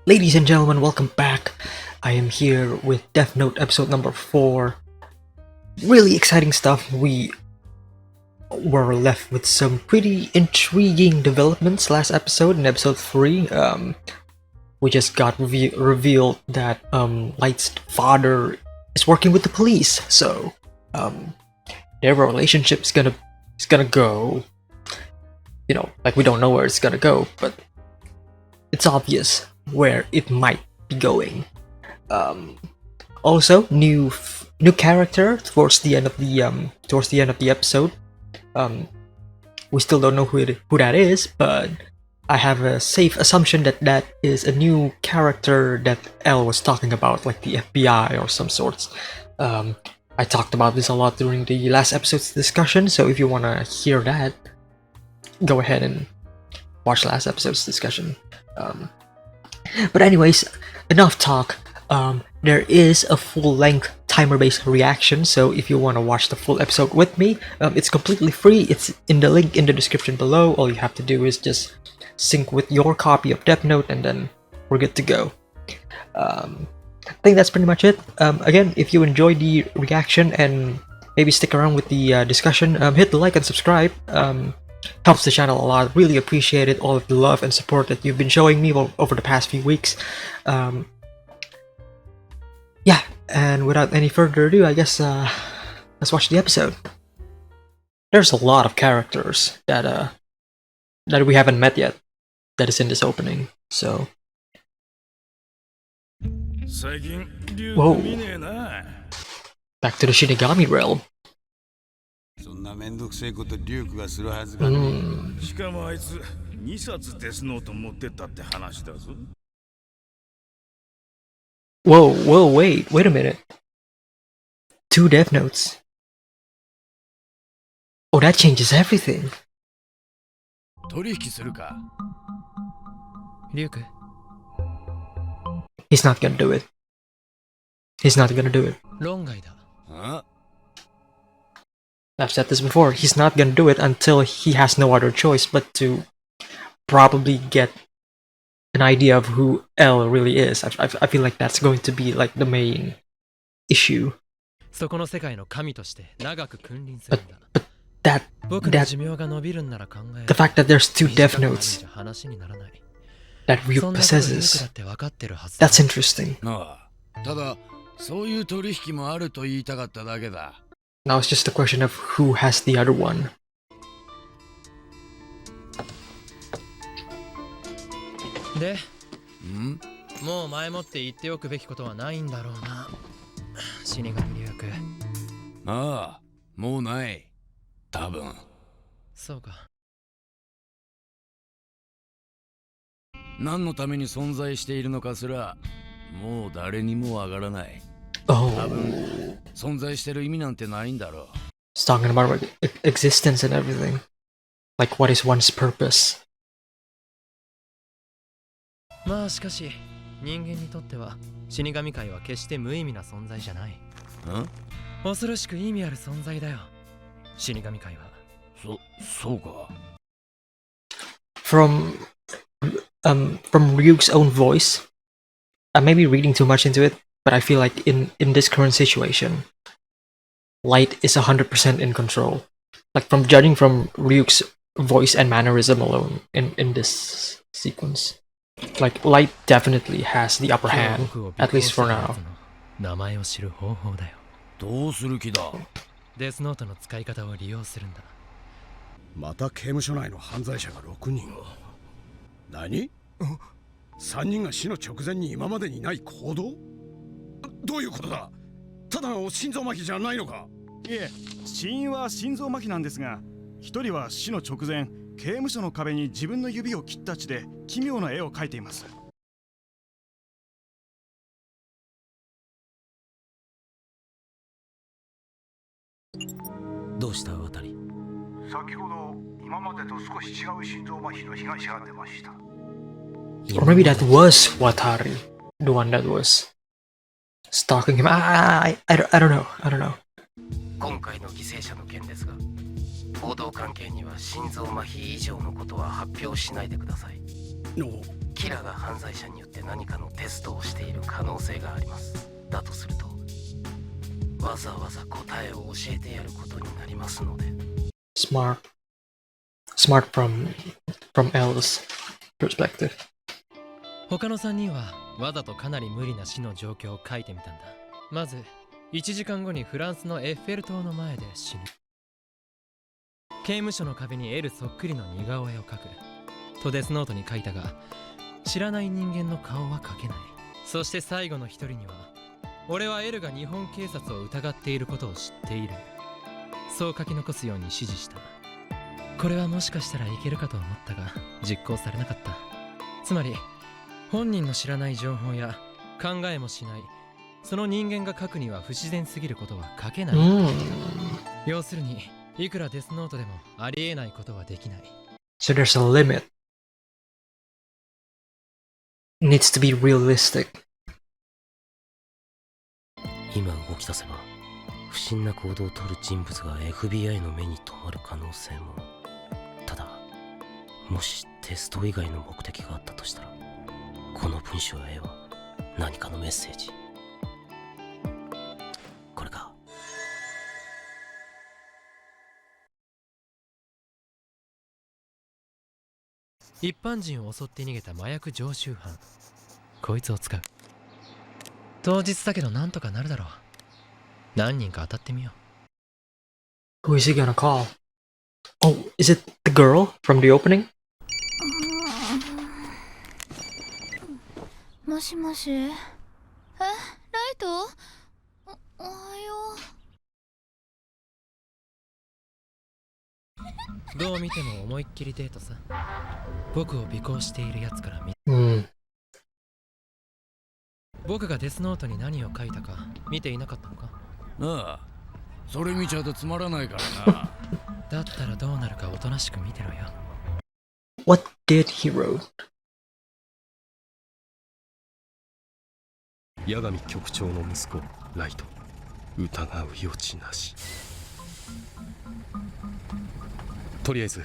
Ladies and gentlemen, welcome back. I am here with Death Note episode number 4. Really exciting stuff. We were left with some pretty intriguing developments last episode. In episode 3, we just got revealed that Light's father is working with the police. So their relationship is gonna go. You know, like we don't know where it's gonna go, but it's obvious where it might be going. Also, new character towards the end of the episode. We still don't know who that is, but I have a safe assumption that that is a new character that L was talking about, like the FBI or some sorts. I talked about this a lot during the last episode's discussion, so if you wanna hear that, go ahead and watch last episode's discussion. But anyways, enough talk. There is a full-length timer-based reaction, so if you want to watch the full episode with me, it's completely free. It's in the link in the description below. All you have to do is just sync with your copy of Death Note, and then we're good to go. I think that's pretty much it. Again, if you enjoyed the reaction and maybe stick around with the discussion, hit the like and subscribe. Helps the channel a lot. Really appreciate it, all of the love and support that you've been showing me over the past few weeks. Yeah, and without any further ado, I guess let's watch the episode. There's a lot of characters that we haven't met yet that is in this opening. So, whoa, back to the Shinigami realm. そんなめんどくせえことリュウクがするはずがねえ。しかもあいつ2冊デスノート持ってったって話だぞ。Whoa, wait a minute. 2 Death Notes. Oh, that changes everything. 取引するか。リュウク。He's not gonna do it. He's not gonna do it. 論外だ。あ I've said this before, he's not gonna do it until he has no other choice but to probably get an idea of who L really is. I feel like that's going to be like the main issue. そこの世界の神として長く君臨するんだ。 But that 僕の寿命が伸びるんなら考える。 the fact that there's 2 Death Notes 話にならない。 that Ryuk そんなことリュウクだ possesses, って分かってるはずだ。 that's interesting. あただそういう取引もあると言いたかっただけだ。 Now it's just a question of who has the other one. で、んもう前もって言っておくべきことはないんだろうな。死神リュウク。ああもうない多分。そうか。何のために存在しているのかすらもう誰にもわからない。 Oh, 多分存在してる意味なんてないんだろう。 it's talking about like, existence and everything. Like, what is one's purpose? まあしかし、人間にとっては死神界は決して無意味な存在じゃない。ん恐ろしく意味ある存在だよ。死神界は。そうか。 From Ryuk's own voice, I may be reading too much into it, but I feel like in this current situation, Light is 100% in control. Like, from judging from Ryuk's voice and mannerism alone in this sequence, like, Light definitely has the upper hand, at least for now. 名前を知る方法だよ。どうする気だ。デスノートの使い方を利用するんだ。また刑務所内の犯罪者が6人。何 ?3 人が死の直前に今までにない行動？どういうことだ？ただの心臓麻痺じゃないのか？いえ、死因は心臓麻痺なんですが、一人は死の直前、刑務所の壁に自分の指を切った血で奇妙な絵を描いています。どうした渡り？先ほど今までと少し違う心臓麻痺の被害者が出ました。 Or maybe that was Watari, the one that was stalking him. I don't know. 今回の犠牲者の件ですが、報道関係には心臓麻痺以上のことは発表しないでください。キラが犯罪者によって何かのテストをしている可能性があります。だとするとわざわざ答えを教えてやることになりますので。 Smart from L's perspective. 他の3人はわざとかなり無理な死の状況を書いてみたんだ。まず1時間後にフランスのエッフェル塔の前で死ぬ。刑務所の壁に L そっくりの似顔絵を描くとデスノートに書いたが、知らない人間の顔は描けない。そして最後の一人には、俺は L が日本警察を疑っていることを知っている、そう書き残すように指示した。これはもしかしたらいけるかと思ったが実行されなかった。つまり本人の知らない情報や考えもしないその人間が書くには不自然すぎることは書けない。要するにいくらデスノートでもありえないことはできない。 So there's a limit. It needs to be realistic. 今動き出せば不審な行動をとる人物が FBI の目に留まる可能性も。ただもしテスト以外の目的があったとしたら、この文章や絵は何かのメッセージ。これか。一般人を襲って逃げた麻薬常習犯、こいつを使う。当日だけどなんとかなるだろう。何人か当たってみよWho is he gonna call? Oh, is it the girl from the opening? もしもし。ライト？おはよう。どう見ても思いっきりデートさ。僕を尾行しているやつから見、僕がデスノートに何を書いたか見ていなかったのか。なあ、それ見ちゃうとつまらないからな。だったらどうなるかおとなしく見てろよ。 What did he wrote? 八神局長の息子ライト、疑う余地なし。とりあえず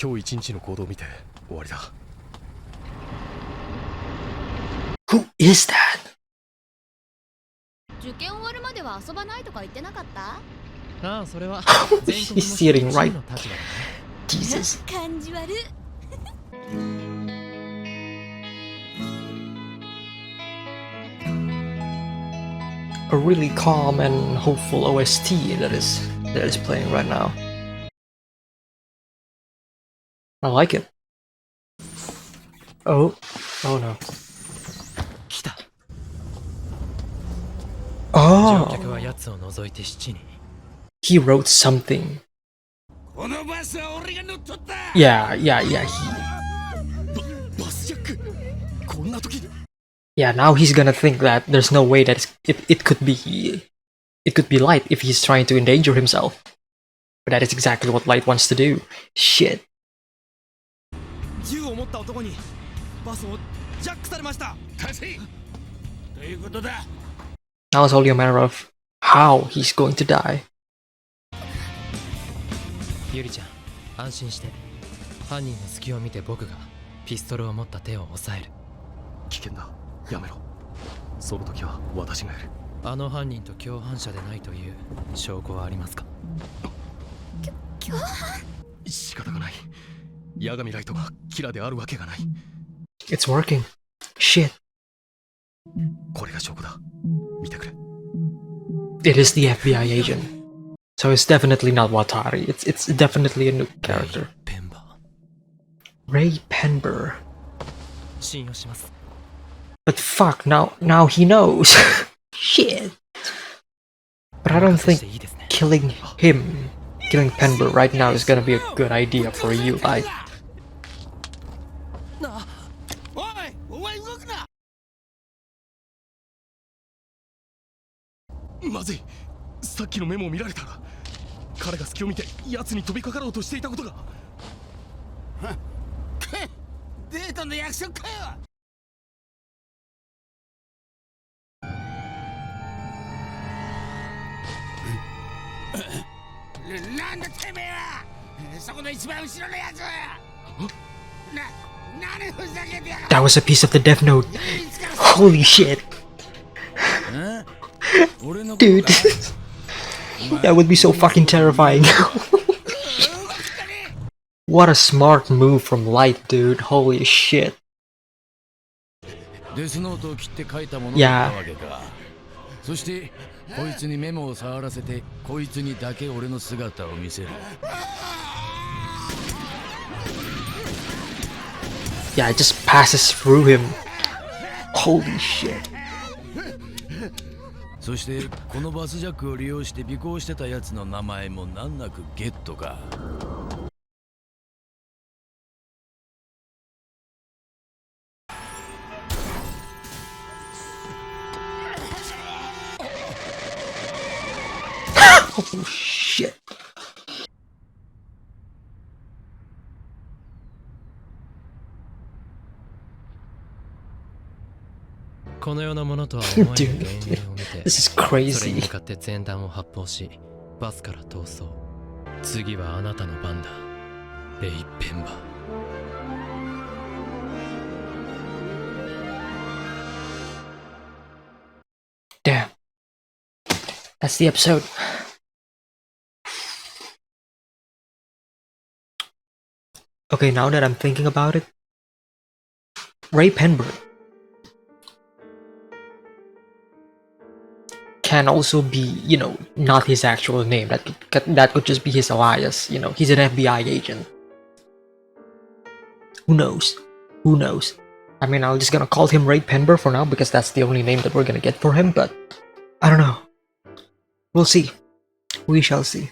今日一日の行動を見て終わりだ。 Who is that? 受験終わるまでは遊ばないとか言ってなかった？ああ、それは He's sitting right. の立場だね。 Jesus. 感じ悪い。A really calm and hopeful OST that is playing right now. I like it. Oh no. 来た。Oh, 乗客は奴を除いて7人。 he wrote something. このバスは俺が乗っ取った。 Yeah, he. バスジャック、こんな時に。 Yeah, now he's gonna think that there's no way that it could be Light if he's trying to endanger himself. But that is exactly what Light wants to do. Shit. 銃を持った男にバスをジャックされました。立て。ということだ。 Now it's only a matter of how he's going to die. ゆりちゃん、安心して。犯人の隙を見て僕がピストルを持った手を押さえる。危険だ、やめろ。その時は私がやる。あの犯人と共犯者でないという証拠はありますか？共犯？仕方がない。八神ライトがキラであるわけがない。 It's working. Shit. これが証拠だ。見てくれ。 It is the FBI agent. So it's definitely not Watari. It's definitely a new character. ペンバー。 Raye Penber. 信用します。 But fuck, now he knows. Shit. But I don't think killing Penber right now is gonna be a good idea for you, Light. おい、お前動くな。まずい。さっきのメモを見られた。彼が隙を見て奴に飛びかかろうとしていたことが。デートの約束かよ。なんだてめえは。そこの一番後ろのやつ。That was a piece of the Death Note. Holy shit. Dude. That would be so fucking terrifying. What a smart move from Light, dude. Holy shit. デスノートを切って書いたものだったわけか。そしてこいつにメモを触らせて、こいつにだけ俺の姿を見せる。Yeah, it just passes through him. Holy shit. そしてこのバスジャックを利用して尾行してたやつの名前も難なくゲットか。Oh shit. このようなものとは思えぬ幻影を見て This is それに crazy. 向かって前段を発砲しバスから逃走。次はあなたの番だ、レイ・ペンバー。Damn. That's the episode. Okay, now that I'm thinking about it, Raye Penber can also be, you know, not his actual name. That could just be his alias. You know, he's an FBI agent. Who knows? Who knows? I mean, I'm just gonna call him Raye Penber for now because that's the only name that we're gonna get for him. But I don't know. We'll see. We shall see.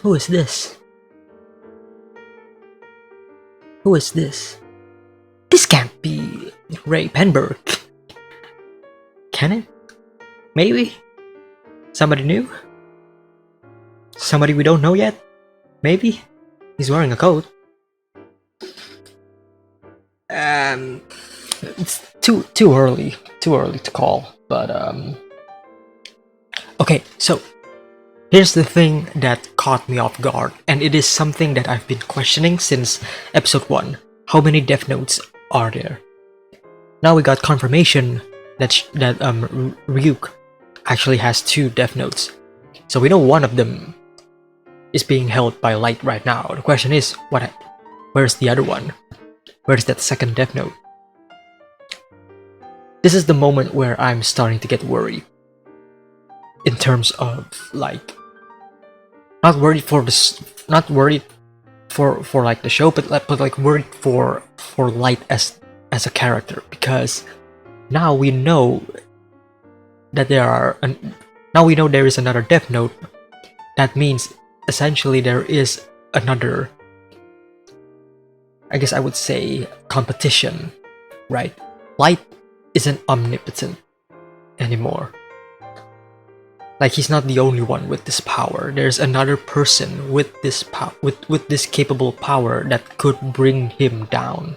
Who is this? Who is this? This can't be Raye Penber. Can it? Maybe? Somebody new? Somebody we don't know yet? Maybe? He's wearing a coat. It's too early to call, but okay, so here's the thing that caught me off guard, and it is something that I've been questioning since episode 1. How many Death Notes are there? Now we got confirmation that Ryuk actually has 2 Death Notes. So we know one of them is being held by Light right now. The question is, where's the other one? Where's that second Death Note? This is the moment where I'm starting to get worried. In terms of like, not worried for like the show, but like worried for Light as a character, because now we know that there is another Death Note. That means essentially there is another, I guess I would say, competition, right? Light isn't omnipotent anymore. Like, he's not the only one with this power. There's another person with this with this capable power that could bring him down.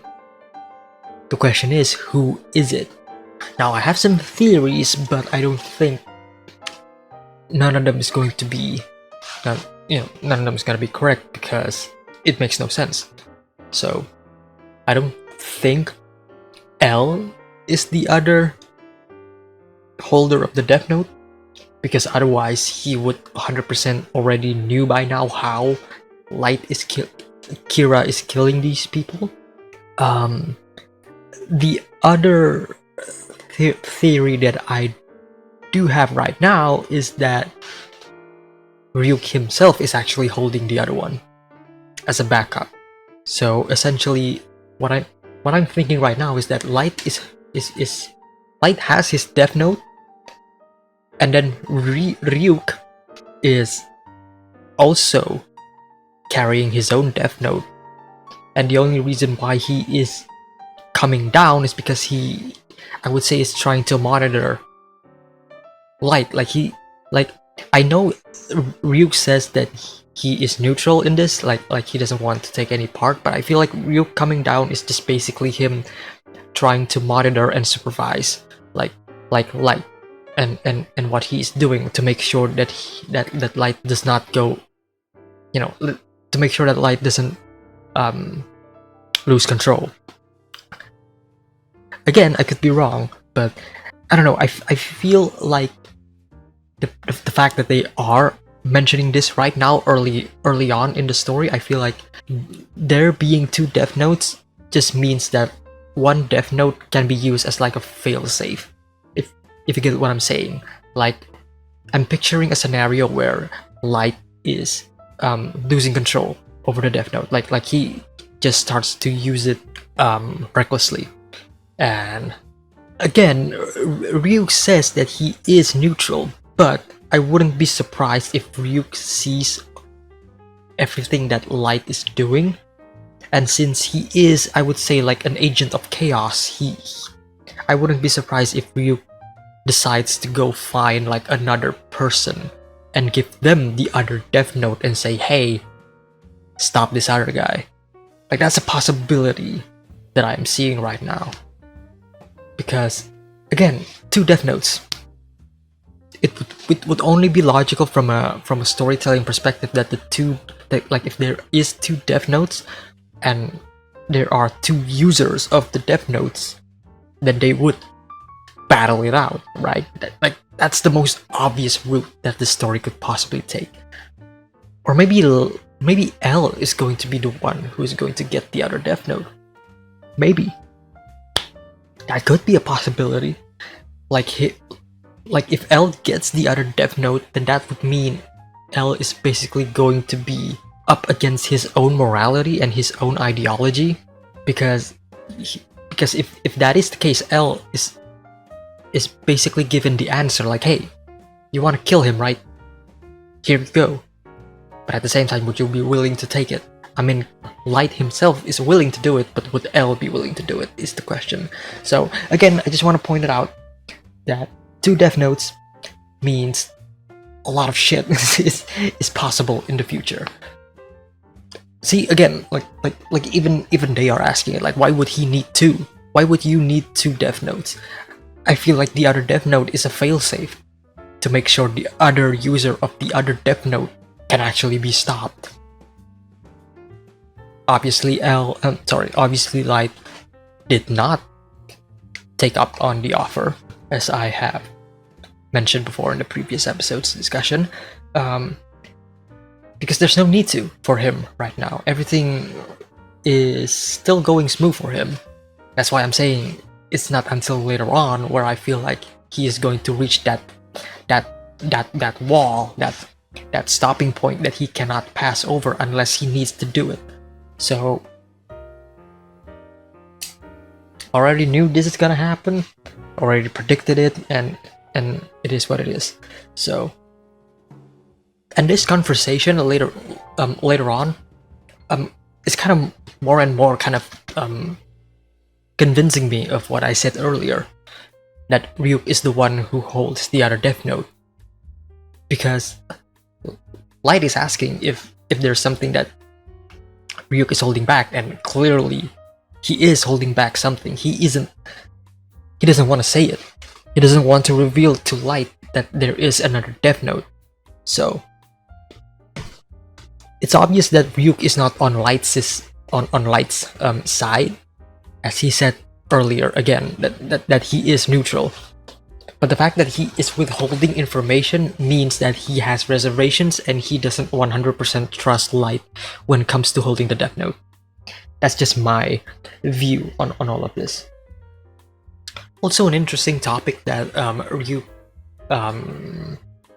The question is, who is it? Now, I have some theories, but I don't think none of them is going to be, none of them is going to be correct, because it makes no sense. So, I don't think L is the other holder of the Death Note, because otherwise he would 100% already knew by now how Kira is killing these people. The other theory that I do have right now is that Ryuk himself is actually holding the other one as a backup. So essentially, what I'm thinking right now is that Light Light has his Death Note, and then Ryuk is also carrying his own Death Note, and the only reason why he is coming down is because he, I would say, is trying to monitor Light. I know Ryuk says that he is neutral in this, like he doesn't want to take any part, but I feel like Ryuk coming down is just basically him trying to monitor and supervise like Light and what he's doing to make sure that that Light does not go, to make sure that Light doesn't lose control. Again, I could be wrong, but I don't know. I feel like the fact that they are mentioning this right now, early on in the story, I feel like there being 2 Death Notes just means that one Death Note can be used as like a failsafe. If you get what I'm saying, like I'm picturing a scenario where Light is losing control over the Death Note, like he just starts to use it recklessly. And again, Ryuk says that he is neutral, but I wouldn't be surprised if Ryuk sees everything that Light is doing. And since he is, I would say, like an agent of chaos, I wouldn't be surprised if Ryuk decides to go find like another person and give them the other Death Note and say, hey, stop this other guy. Like, that's a possibility that I'm seeing right now. Because, again, 2 Death Notes. It would only be logical from a storytelling perspective that if there is 2 Death Notes and there are 2 users of the Death Notes, then they would battle it out, right? That's the most obvious route that the story could possibly take. Or maybe L is going to be the one who is going to get the other Death Note. Maybe. That could be a possibility. Like if L gets the other Death Note, then that would mean L is basically going to be up against his own morality and his own ideology, because if that is the case, L is basically given the answer like, hey, you want to kill him, right? Here we go. But at the same time, would you be willing to take it? I mean, Light himself is willing to do it, but would L be willing to do it is the question. So again, I just want to point it out that 2 Death Notes means a lot of shit is possible in the future. See, again, like even they are asking it, like, why would he need 2? Why would you need 2 Death Notes? I feel like the other Death Note is a failsafe to make sure the other user of the other Death Note can actually be stopped. Obviously, Light did not take up on the offer, as I have mentioned before in the previous episode's discussion, because there's no need to for him right now. Everything is still going smooth for him. That's why I'm saying it's not until later on where I feel like he is going to reach that wall, that stopping point that he cannot pass over unless he needs to do it. So, already knew this is gonna happen, already predicted it, and it is what it is. So, and this conversation later on, is kind of more and more kind of convincing me of what I said earlier, that Ryuk is the one who holds the other Death Note, because Light is asking if there's something that Ryuk is holding back, and clearly he is holding back something. He doesn't want to say it. He doesn't want to reveal to Light that there is another Death Note. So it's obvious that Ryuk is not on Light's side, as he said earlier again, that he is neutral. But the fact that he is withholding information means that he has reservations and he doesn't 100% trust Light when it comes to holding the Death Note. That's just my view on all of this. Also, an interesting topic that Ryuk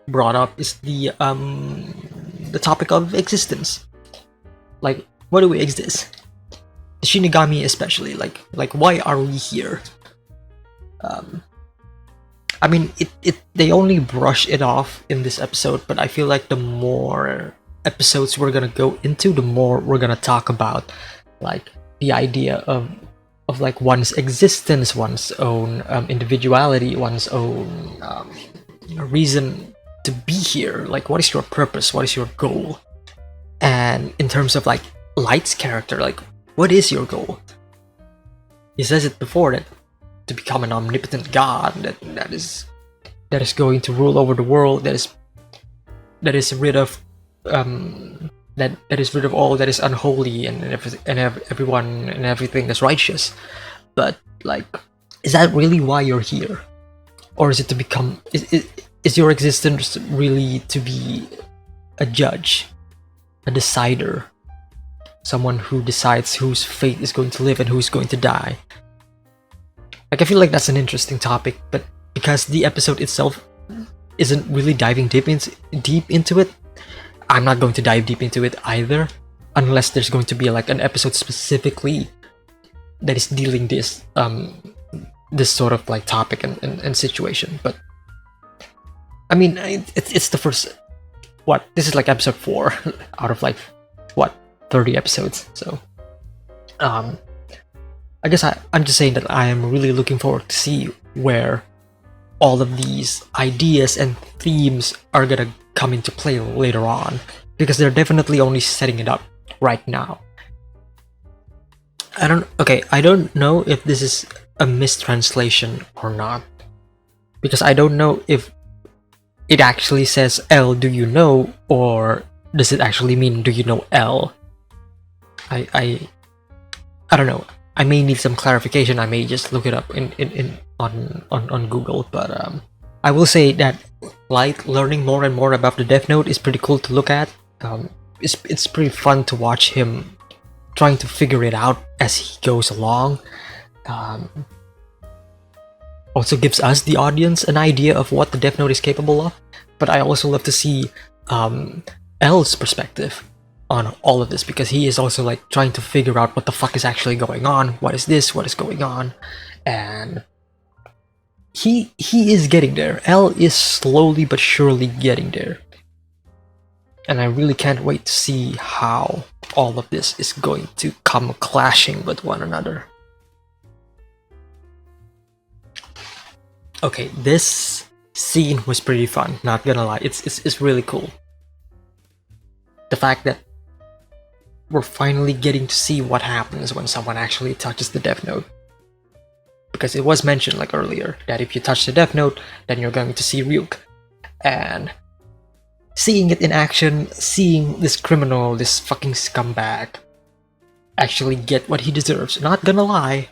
brought up is the topic of existence. Like, why do we exist? The Shinigami especially, like why are we here? I mean, they only brush it off in this episode, but I feel like the more episodes we're gonna go into, the more we're gonna talk about like the idea of like one's existence, one's own individuality, one's own reason to be here. Like, what is your purpose? What is your goal? And in terms of like Light's character, like, what is your goal? He says it before, that to become an omnipotent god that is going to rule over the world, that is rid of the that is rid of all that is unholy and everyone and everything that's righteous. But like, is that really why you're here? Or is it to become, is your existence really to be a judge, a decider, someone who decides whose fate is going to live and who's going to die? Like, I feel like that's an interesting topic, but because the episode itself isn't really diving deep into it, I'm not going to dive deep into it either, unless there's going to be like an episode specifically that is dealing this sort of like topic and situation. But I mean, it's the first, what, this is like episode 4 out of like, what, 30 episodes. So I guess I'm just saying that I am really looking forward to see where all of these ideas and themes are gonna come into play later on, because they're definitely only setting it up right now. I don't know if this is a mistranslation or not, because I don't know if it actually says L, do you know, or does it actually mean do you know L? I don't know. I may need some clarification. I may just look it up on Google, but I will say that like learning more and more about the Death Note is pretty cool to look at. It's pretty fun to watch him trying to figure it out as he goes along. Also gives us, the audience, an idea of what the Death Note is capable of. But I also love to see L's perspective on all of this, because he is also like trying to figure out what the fuck is actually going on. What is this? What is going on? And he is getting there. L is slowly but surely getting there. And I really can't wait to see how all of this is going to come clashing with one another. Okay, this scene was pretty fun, not gonna lie. It's really cool. The fact that we're finally getting to see what happens when someone actually touches the Death Note. Because it was mentioned like earlier that if you touch the Death Note, then you're going to see Ryuk. And seeing it in action, seeing this criminal, this fucking scumbag, actually get what he deserves, not gonna lie,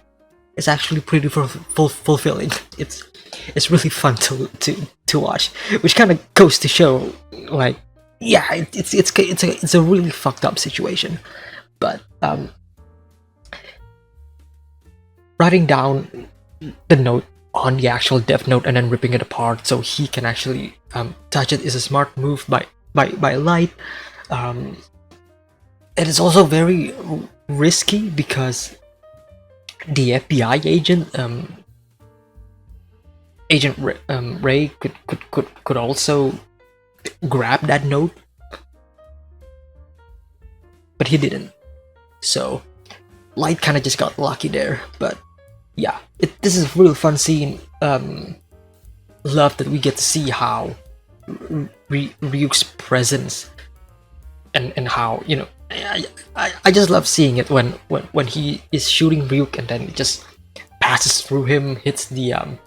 it's actually pretty fulfilling. It's really fun to watch, which kind of goes to show, like, yeah, it's a really fucked up situation. But writing down the note on the actual Death Note and then ripping it apart so he can actually touch it is a smart move by Light. It is also very risky because the FBI agent, Agent Raye, could also grab that note, but he didn't. So Light kind of just got lucky there. But yeah, this is a really fun scene. Love that we get to see how Ryuk's presence and how, you know, I just love seeing it when he is shooting Ryuk and then it just passes through him, hits the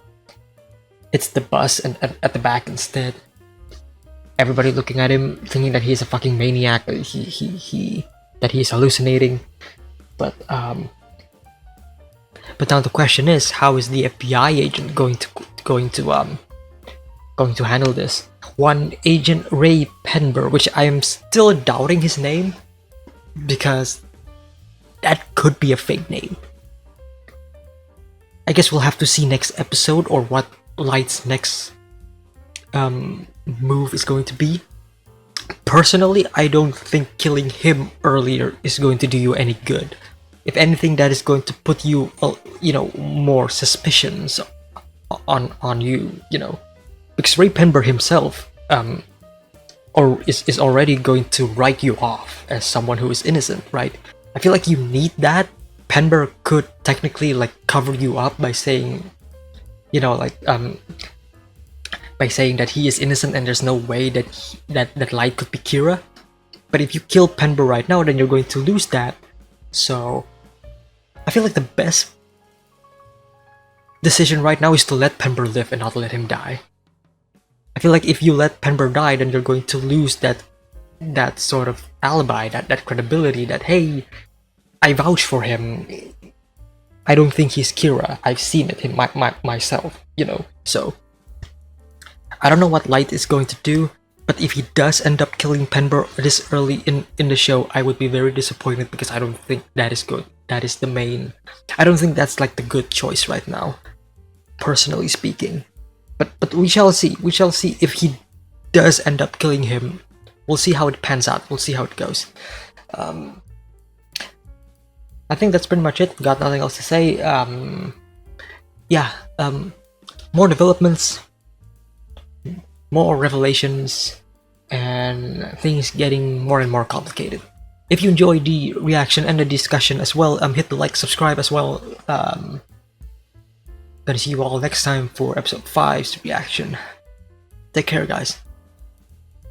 bus and at the back instead. Everybody looking at him, thinking that he's a fucking maniac, that he's hallucinating. But now the question is, how is the FBI agent going to handle this? One Agent Raye Penber, which I am still doubting his name, because that could be a fake name. I guess we'll have to see next episode or what Light's next move is going to be. Personally, I don't think killing him earlier is going to do you any good. If anything, that is going to put you, more suspicions on you, because Raye Penber himself, is already going to write you off as someone who is innocent, right? I feel like you need that. Penber could technically like cover you up by saying, by saying that he is innocent and there's no way that Light could be Kira. But if you kill Penber right now, then you're going to lose that. So I feel like the best decision right now is to let Penber live and not let him die. I feel like if you let Penber die, then you're going to lose that that sort of alibi, that credibility, that hey, I vouch for him. I don't think he's Kira. I've seen it myself, you know. So I don't know what Light is going to do, but if he does end up killing Penber this early in the show, I would be very disappointed because I don't think that is good. That is the main. I don't think that's like the good choice right now, personally speaking. But we shall see. We shall see if he does end up killing him. We'll see how it pans out. We'll see how it goes. I think that's pretty much it. Got nothing else to say. More developments, more revelations, and things getting more and more complicated. If you enjoyed the reaction and the discussion as well, hit the like, subscribe as well. Gonna see you all next time for episode 5's reaction. Take care, guys.